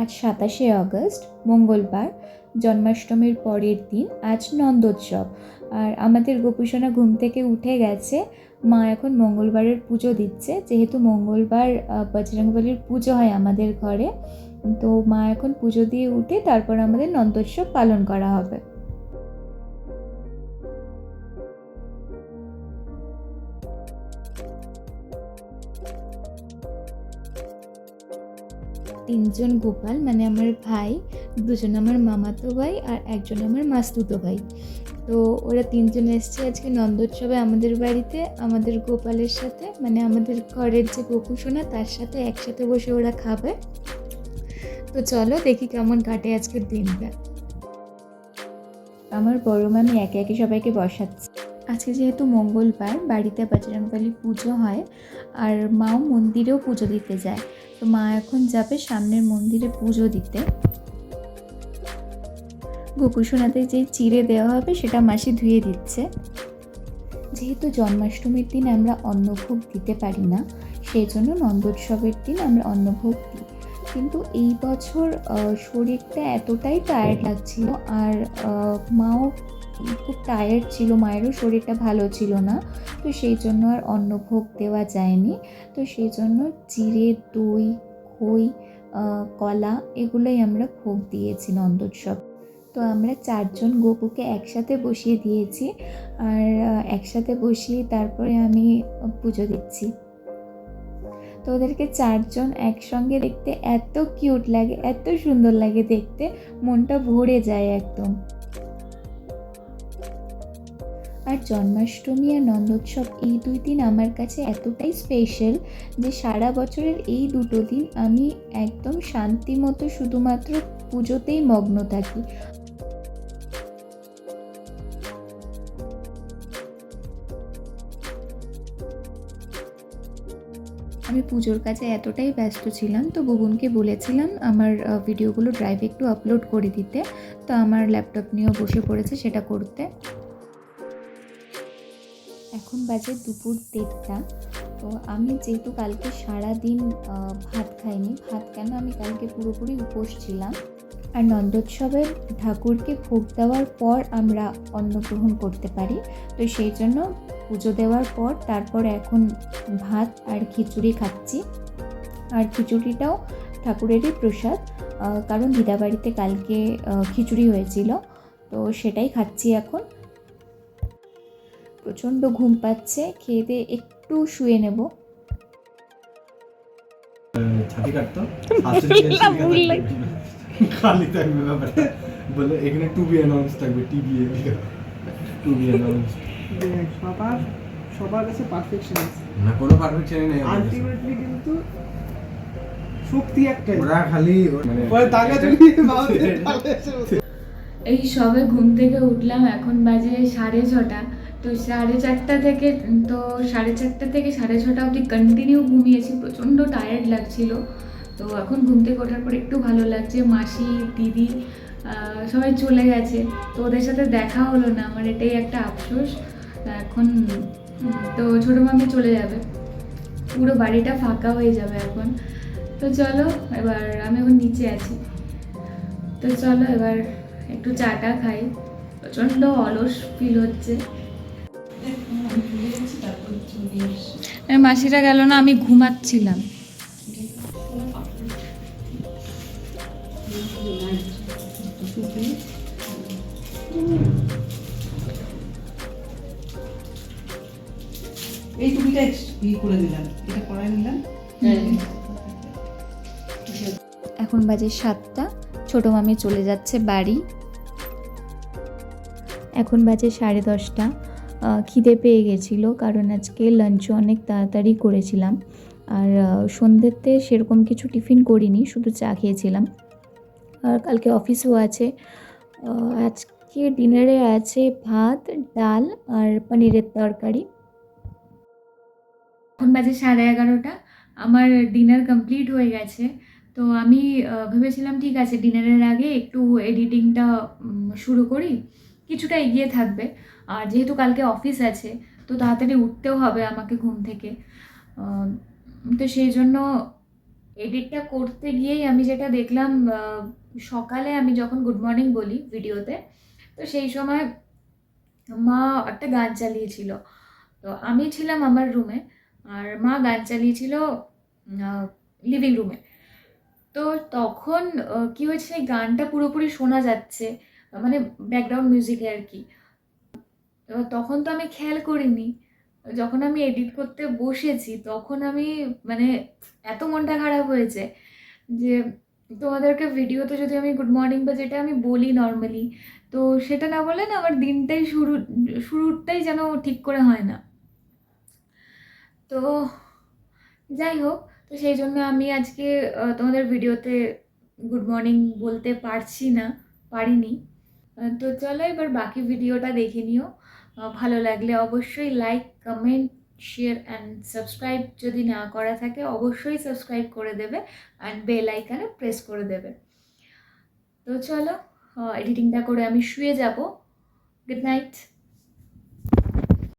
আজ 27শে আগস্ট মঙ্গলবার, জন্মাষ্টমীর পরের দিন। আজ নন্দোৎসব। আর আমাদের গোপুসোনা ঘুম থেকে উঠে গেছে। মা এখন মঙ্গলবারের পুজো দিচ্ছে, যেহেতু মঙ্গলবার বজরংবলীর পুজো হয় আমাদের ঘরে। তো মা এখন পুজো দিয়ে উঠে তারপর আমাদের নন্দোৎসব পালন করা হবে। তিনজন গোপাল, মানে আমার ভাই, দুজন আমার মামাতো ভাই আর একজন আমার মাসতুতো ভাই। তো ওরা তিনজন এসছে আজকে নন্দোৎসবে আমাদের বাড়িতে, আমাদের গোপালের সাথে, মানে আমাদের ঘরের যে গোপুসোনা তার সাথে একসাথে বসে ওরা খাবে। তো চলো দেখি কেমন কাটে আজকের দিনটা। আমার বড় মামি একে একে সবাইকে বসাচ্ছে। আজকে যেহেতু মঙ্গলবার, বাড়িতে বজরংবলীর পুজো হয় আর মাও মন্দিরেও পুজো দিতে যায়। তো মা এখন যাবে সামনের মন্দিরে পুজো দিতে। গোপুসোনাতে যে চিড়ে দেওয়া হবে সেটা মাসি ধুয়ে দিচ্ছে। যেহেতু জন্মাষ্টমীর দিন আমরা অন্নভোগ দিতে পারি না, সেই জন্য নন্দোৎসবের দিন আমরা অন্নভোগ দিই। কিন্তু এই বছর শরীরটা এতটাই টায়ার্ড লাগছিল, আর মাও খুব টায়ার্ড ছিল, মায়েরও শরীরটা ভালো ছিল না। তো সেই জন্য আর অন্নভোগ দেওয়া যায়নি। তো সেই জন্য চিড়ে, দই, খই, কলা এগুলোই আমরা ভোগ দিয়েছি নন্দোৎসব। তো আমরা চারজন গোপুকে একসাথে বসিয়ে দিয়েছি, আর একসাথে বসিয়ে তারপরে আমি পুজো দিচ্ছি। তো ওদেরকে চারজন একসঙ্গে দেখতে এত কিউট লাগে, এত সুন্দর লাগে দেখতে, মনটা ভরে যায় একদম। আর জন্মাষ্টমী আর নন্দোৎসব এই দুই দিন আমার কাছে এতটাই স্পেশাল যে সারা বছরের এই দুটো দিন আমি একদম শান্তি মতো শুধুমাত্র পুজোতেই মগ্ন থাকি। আমি পুজোর কাজে এতটাই ব্যস্ত ছিলাম, তো বুবুনকে বলেছিলাম আমার ভিডিওগুলো ড্রাইভে একটু আপলোড করে দিতে। তো আমার ল্যাপটপ নিয়েও বসে পড়েছে সেটা করতে। এখন বাজে দুপুর 1:30। তো আমি যেহেতু কালকে সারা দিন ভাত খাইনি, ভাত কেন, আমি কালকে পুরোপুরি উপোস ছিলাম। আর নন্দোৎসবের ঠাকুরকে ভোগ দেওয়ার পর আমরা অন্নগ্রহণ করতে পারি। তো সেই জন্য পুজো দেওয়ার পর তারপর এখন ভাত আর খিচুড়ি খাচ্ছি। আর খিচুড়িটাও ঠাকুরেরই প্রসাদ, কারণ দিদাবাড়িতে কালকে খিচুড়ি হয়েছিল, তো সেটাই খাচ্ছি এখন। প্রচণ্ড ঘুম পাচ্ছে, খেয়ে দিয়ে একটু শুয়ে নেব। ছাতি কাটতো খালি থাকবে ব্যাপারটা, বলে এখানে টু বি অ্যানাউন্স থাকবে, টিভি টু বি অ্যানাউন্স। সবার কাছে পারফেকশন আছে না, কোনো পারফেকশন নেই আলটিমেটলি, কিন্তু শক্তি একটাই, ওরা খালি মানে পরে টাকা চুরি মাউতে এই সবে ঘুম থেকে উঠলাম, এখন বাজে 6:30। তো 4:30 থেকে 6:30 অবধি কন্টিনিউ ঘুমিয়েছি, প্রচণ্ড টায়ার্ড লাগছিল। তো এখন ঘুম থেকে ওঠার পর একটু ভালো লাগছে। মাসি, দিদি সবাই চলে গেছে, তো ওদের সাথে দেখা হলো না, আমার এটাই একটা আফসোস। এখন তো ছোটো মামি চলে যাবে, পুরো বাড়িটা ফাঁকা হয়ে যাবে এখন। তো চলো, এবার আমি এখন নিচে আছি। তো চলো এবার একটু চাটা খাই, প্রচণ্ড অলস ফিল হচ্ছে। মাসিরা গেল না, আমি ঘুমাচ্ছিলাম। এই টুপিটা করে দিলাম, এটা করাই নিলাম। এখন বাজে 7টা, ছোটো মামি চলে যাচ্ছে বাড়ি। এখন বাজে 10:30। খিদে পেয়ে গেছিলো, কারণ আজকে লাঞ্চও অনেক তাড়াতাড়ি করেছিলাম। আর সন্ধ্যেতে সেরকম কিছু টিফিন করিনি, শুধু চা খেয়েছিলাম। আর কালকে অফিসও আছে। আজকে ডিনারে আছে ভাত, ডাল আর পনিরের তরকারি। এখন বাজে 11:30, আমার ডিনার কমপ্লিট হয়ে গেছে। তো আমি ভেবেছিলাম ঠিক আছে ডিনারের আগে একটু এডিটিংটা শুরু করি, কিছুটা এগিয়ে থাকবে। আর যেহেতু কালকে অফিস আছে, তো তাড়াতাড়ি উঠতেও হবে আমাকে ঘুম থেকে। তো সেই জন্য এডিটটা করতে গিয়েই আমি যেটা দেখলাম, সকালে আমি যখন গুড মর্নিং বলি ভিডিওতে, তো সেই সময় মা একটা গান চালিয়েছিল। তো আমি ছিলাম আমার রুমে, আর মা গান চালিয়েছিল লিভিং রুমে। তো তখন কি হয়েছে, এই গানটা পুরোপুরি শোনা যাচ্ছে, মানে ব্যাকগ্রাউন্ড মিউজিকে আর কি। এবার তখন তো আমি খেয়াল করিনি, যখন আমি এডিট করতে বসেছি তখন আমি মানে এত মনটা খারাপ হয়েছে যে তোমাদেরকে ভিডিওতে যদি আমি গুড মর্নিং বা যেটা আমি বলি নর্মালি, তো সেটা না বলে না আমার দিনটাই শুরুটাই যেন ঠিক করে হয় না। তো যাই হোক, তো সেই জন্য আমি আজকে তোমাদের ভিডিওতে গুড মর্নিং বলতে পারিনি। তো চলো এবার বাকি ভিডিওটা দেখে নিও। ভালো লাগলে অবশ্যই like, comment, share and subscribe যদি না করা থাকে অবশ্যই সাবস্ক্রাইব করে দেবে, অ্যান্ড বেল আইকনে প্রেস করে দেবে। তো চলো এডিটিংটা করে আমি শুয়ে যাব। Good night.